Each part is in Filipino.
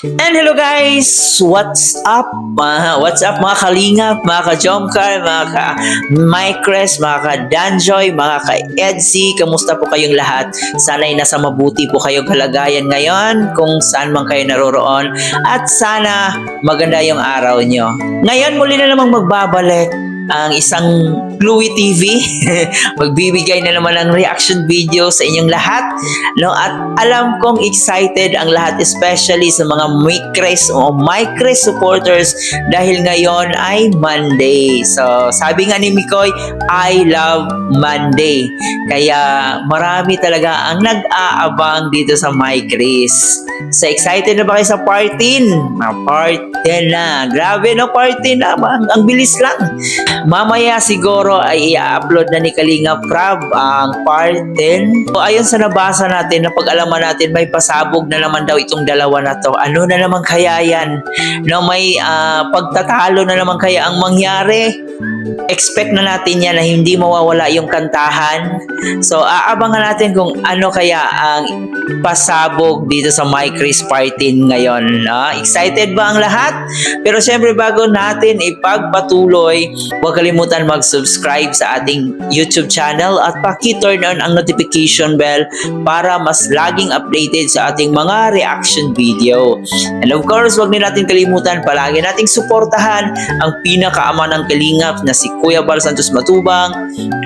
And hello guys! What's up? What's up mga kalingap, mga ka-jomcar, mga ka-micres, mga ka-danjoy, mga ka-edsi? Kamusta po kayong lahat? Sana'y nasa mabuti po kayong kalagayan ngayon kung saan man kayo naroroon at sana maganda yung araw nyo. Ngayon muli na namang magbabalik ang isang Louie TV. Magbibigay na naman ng reaction video sa inyong lahat, no? At alam kong excited ang lahat, especially sa mga Micres o Micres supporters dahil ngayon ay Monday. So sabi nga ni Mikoy, I love Monday. Kaya marami talaga ang nag-aabang dito sa Micres. So excited na ba kayo sa part 10? Part 10 na. Grabe no, part 10 na. Ang bilis lang. Mamaya siguro ay i-upload na ni Kalinga Prab ang part 10. So, ayon sa nabasa natin, napag-alaman natin, may pasabog na naman daw itong dalawa na to. Ano na naman kaya yan? No, may pagtatalo na naman kaya ang mangyari? Expect na natin yan na hindi mawawala yung kantahan. So, aabangan natin kung ano kaya ang pasabog dito sa Micres part 10 ngayon. Excited ba ang lahat? Pero syempre bago natin ipagpatuloy, huwag kalimutan mag-subscribe sa ating YouTube channel at paki-turn on ang notification bell para mas laging updated sa ating mga reaction video. And of course, huwag din natin kalimutan, palagi nating suportahan ang pinakaama ng Kalingap na si Kuya Bal Santos Matubang,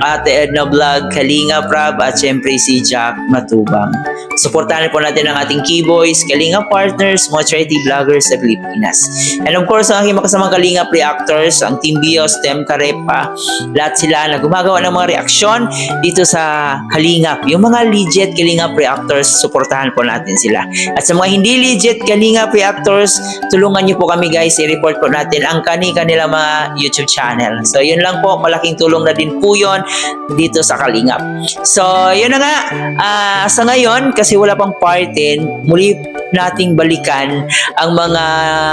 Ate Edna Vlog, Kalinga Prab at syempre si Jack Matubang. Suportahan po natin ang ating Keyboys, Kalinga Partners, mga charity vloggers sa Pilipinas. And of course, ang aking makasamang Kalinga Reactors, ang Team Bios, Tem Karepa, lahat sila na gumagawa ng mga reaksyon dito sa Kalingap. Yung mga legit Kalinga Reactors, suportahan po natin sila. At sa mga hindi legit Kalinga Reactors, tulungan niyo po kami guys, i-report po natin ang kanila mga YouTube channel. So yun lang po, malaking tulong na din po yun dito sa Kalingap. So yun na nga, sa ngayon, kasi wala pang part 10, muli nating balikan ang mga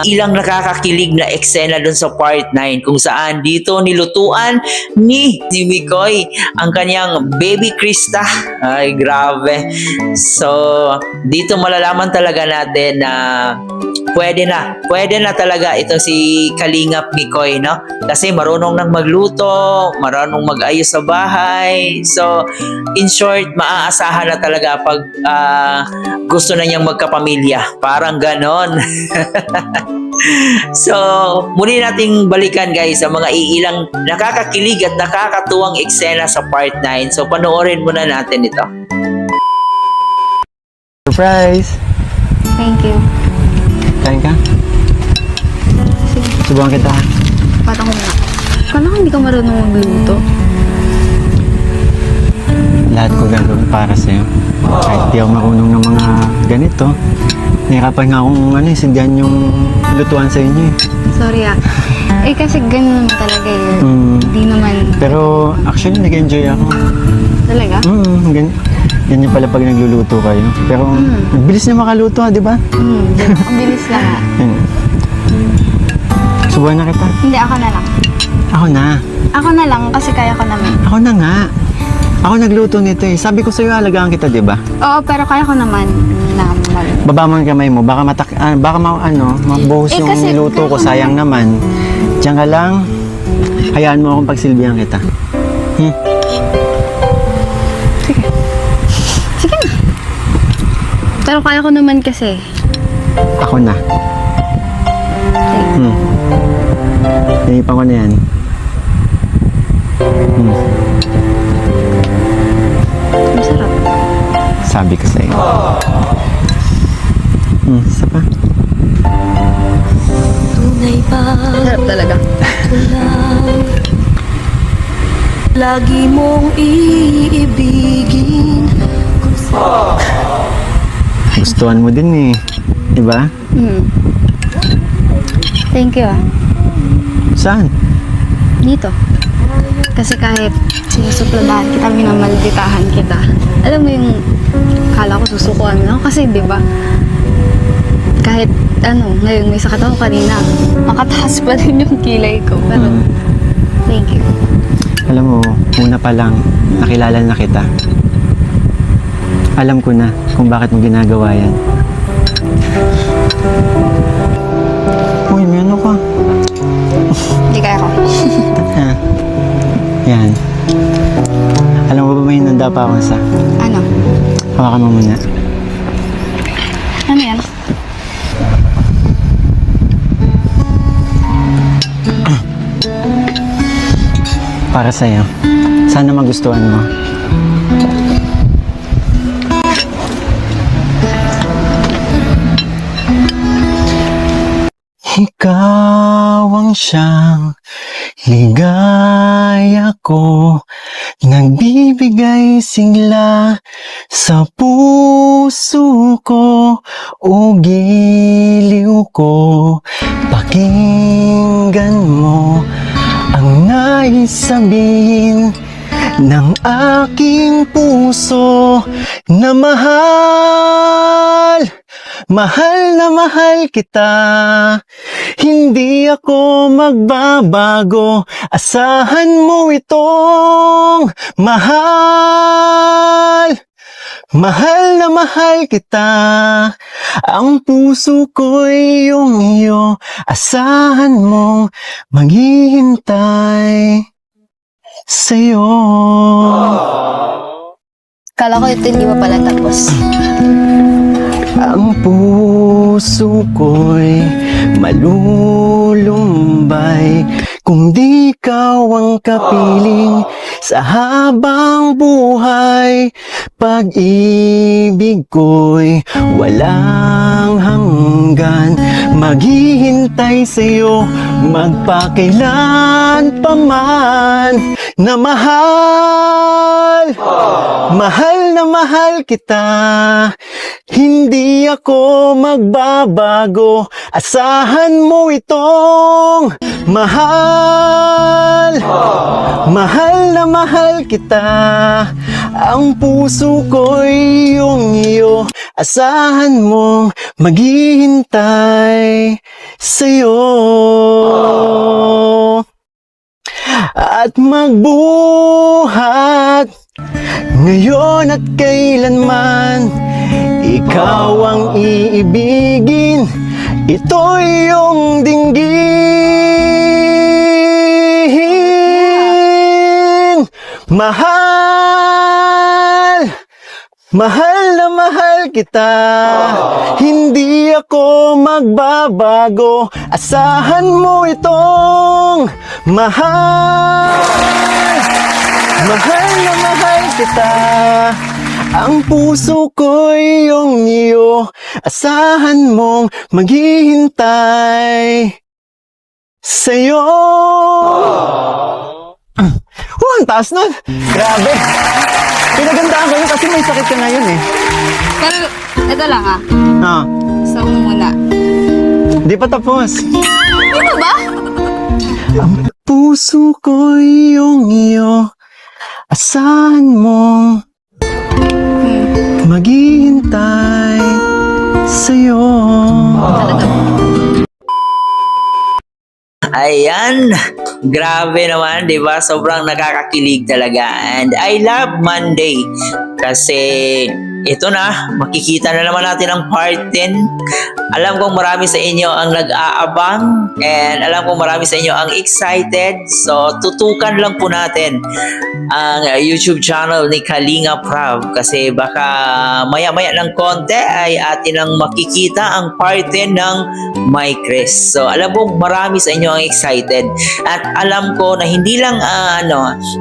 ilang nakakakilig na eksena dun sa part 9 kung saan dito nilutuan ni Mikoy ang kanyang baby Krista. Ay grabe. So dito malalaman talaga natin na pwede na talaga itong si Kalingap Mikoy, no? Kasi marunong nang magluto, marunong mag-ayos sa bahay. So in short, maaasahan na talaga pag gusto na niyang magkapamilya. Parang ganon. So, muli nating balikan guys ang mga iilang nakakakilig at nakakatuwang eksena sa part 9. So, panoorin muna natin ito. Surprise! Thank you. Kain ka? Sige, Subukan kita. patang ko na. Kala ko hindi ka marunong magluto. Lahat ko gagawin para sa'yo. Kahit di ako marunong ng mga ganito. Nahirapan nga akong sindihan yung lutuan sa inyo eh. Sorry kasi ganun naman talaga eh. Hindi naman. Pero actually nag-enjoy ako. Talaga? Ganyan pala pag nagluluto kayo. Pero ang bilis na makaluto di ba? Ang bilis lang. Subukan na kita. Hindi, ako na lang. Ako na. Ako na lang kasi kaya ko naman. Ako na nga. Ako nagluto nito eh. Sabi ko sa'yo, alagaan kita, di ba? Oo, pero kaya ko naman. Baba mo ang kamay mo. Baka mabuhos yung kasi niluto ko. Sayang naman. Diyan ka lang. Hayaan mo akong pagsilbihan kita. Sige na. Pero kaya ko naman kasi. Ako na. Naipan ko na yan. Masarap. Sabi ko sa'yo. Isa pa. Masarap talaga. Lagi mong iibigin. Gustuhan mo din eh. Diba? Thank you Saan? Dito. Kasi kahit sinusupladahan kita, minamalditahan kita. Alam mo yung kala ko susukuan lang. Kasi di ba kahit ngayon may sakit ako kanina, makataas pa rin yung kilay ko. Pero thank you. Alam mo, una pa lang, nakilala na kita. Alam ko na kung bakit mo ginagawa yan. Yan. Alam mo ba may hinanda pa akong isa? Ano? Hawakan mo muna. Ano yan? Para sa'yo. Sana magustuhan mo. Ikaw ang siyang ligaya ko, nagbibigay sigla sa puso ko, o giliw ko. Pakinggan mo ang nais sabihin ng aking puso na mahal. Mahal na mahal kita, hindi ako magbabago, asahan mo itong mahal. Mahal na mahal kita, ang puso ko'y iyong iyo, asahan mong maghihintay sa'yo. Kala ko ito hindi mo pala tapos. Ang puso ko'y malulumbay kung di ikaw ang kapiling sa habang buhay. Pag-ibig ko'y walang hanggan, maghihintay sa'yo magpakailan pa man na mahal. Mahal na mahal kita, hindi ako magbabago, asahan mo itong mahal. Mahal na mahal kita, ang puso ko'y iyong iyo, asahan mong maghihintay sa'yo. At magbuhat ngayon at kailanman, ikaw ang iibigin, ito'y iyong dinggin. Mahal, mahal na mahal kita, hindi ako magbabago, asahan mo itong mahal. Mahal na mahal kita, ang puso ko'y iyong iyo, asahan mong maghihintay sa'yo. Ang taas nun! Grabe! Pinagandaan ko yun kasi may sakit ka ngayon eh. Pero, ito lang ah. Ah, Gusto mo muna. di pa tapos. Ano ba? Ang puso ko'y iyong iyo, asahan mong maghihintay sa'yo. Ayan, grabe naman, di ba? Sobrang nakakakilig talaga. And I love Monday kasi ito na, makikita na naman natin ang part 10. Alam kong marami sa inyo ang nag-aabang and alam kong marami sa inyo ang excited. So, tutukan lang po natin ang YouTube channel ni Kalinga Prab kasi baka maya-maya ng konti ay atin ang makikita ang part 10 ng My Chris. So, alam ko marami sa inyo ang excited at alam ko na hindi lang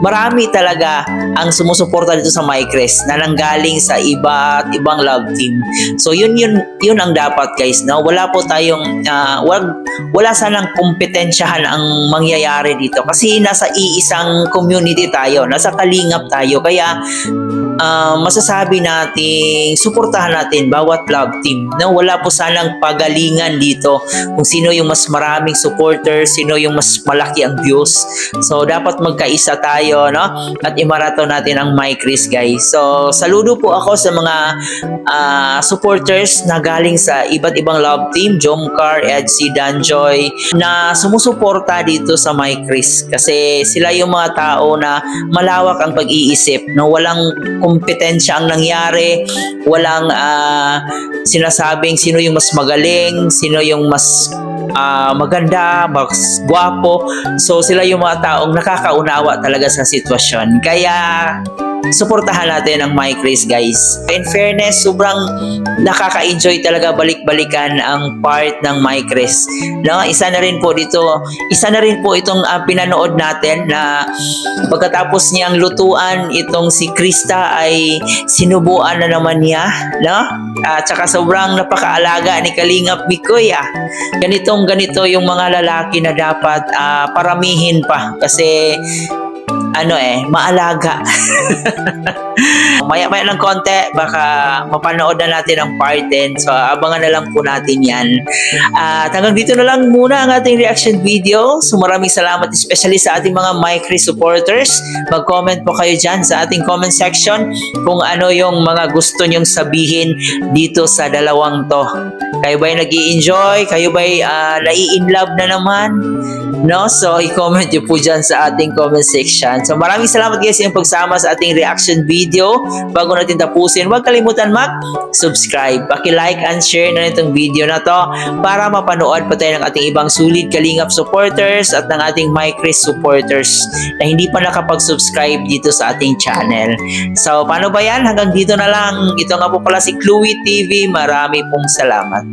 marami talaga ang sumusuporta dito sa My Chris na nanggaling sa iba't ibang love team. So, yun ang dapat guys, no? Wala po tayong wala sanang kompetensyahan ang mangyayari dito kasi nasa iisang community tayo, nasa kalingap tayo, kaya masasabi nating suportahan natin bawat love team, no? Wala po sanang pagalingan dito kung sino yung mas maraming supporters, sino yung mas malaki ang views. So dapat magkaisa tayo, no? At imaraton natin ang My Chris guys. So saludo po ako sa mga supporters na galing sa iba't ibang love team, Jomcar, Edsy, Danjoy, na sumusuporta dito sa My Chris kasi sila yung mga tao na malawak ang pag-iisip, no? Walang kompetensya ang nangyari, walang sinasabing sino yung mas magaling, sino yung mas maganda, mas gwapo. So sila yung mga taong nakakaunawa talaga sa sitwasyon. Kaya suportahan natin ang My Chris, guys. In fairness, sobrang nakaka-enjoy talaga balik-balikan ang part ng My Chris. No, isa na rin po itong pinanood natin na pagkatapos niyang lutuan itong si Krista ay sinubuan na naman niya, no? At saka sobrang napakaalaga ni Kalingap Mikoy. Ganito yung mga lalaki na dapat paramihin pa kasi maalaga. Maya-maya ng konti, baka mapanood na natin ang part 10. So, abangan na lang po natin yan. At hanggang dito na lang muna ang ating reaction video. So, maraming salamat especially sa ating mga My Chris supporters. Mag-comment po kayo dyan sa ating comment section kung ano yung mga gusto nyong sabihin dito sa dalawang to. Kayo ba'y nag-i-enjoy? Kayo ba'y nai-inlove na naman? No? So, i-comment nyo po dyan sa ating comment section. So, maraming salamat guys sa inyong pagsama sa ating reaction video. Bago natin tapusin, huwag kalimutan mag-subscribe. Paki-like and share na itong video na to para mapanood pa tayo ng ating ibang sulit Kalingap supporters at ng ating My Chris supporters na hindi pa nakapag-subscribe dito sa ating channel. So, paano ba yan? Hanggang dito na lang. Ito nga po pala si Chloe TV. Marami pong salamat.